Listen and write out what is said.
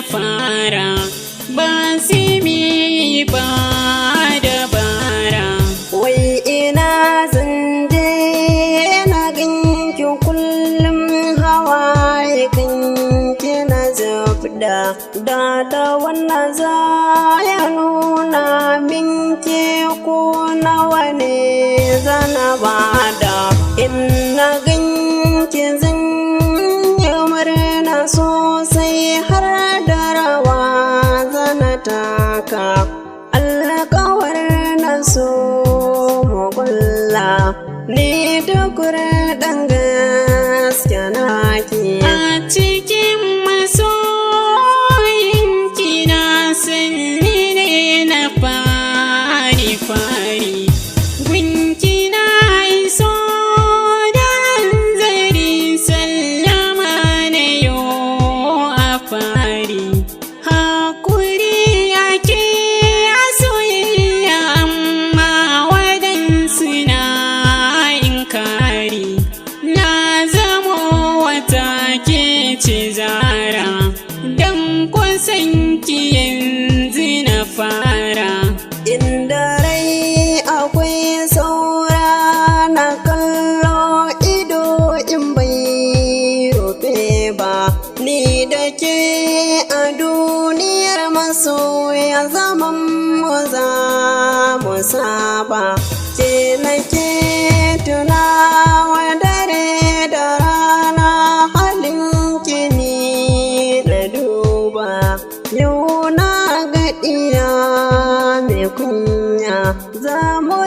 fara ba simi ba dabara. Wai ina zanje na ganki kullum hawaye kanki na zubda da wannan za ya nuna minki ko nawa ne zana bada. In na ganki zan yi murna sosai har da rawa zana taka alƙawar na so mu kulla ni da ɗan gaske naki. A cikin masoyinki na sanni ne na fari gunki na iso da hanzari sallama na yo a fari. Hakuri ake a soyayya amma waɗansu na inkari. Na zamo wata ke ce zara don kusanki yanzu na fara. Inda rai akwai saura na kallo ido in bai rufe ba. Ni da ke a duniyar masoya zaman mu za mu saba. Ke nake tunawa dare da rana halin kini na duba. Yau na ga iya mai kunya za mu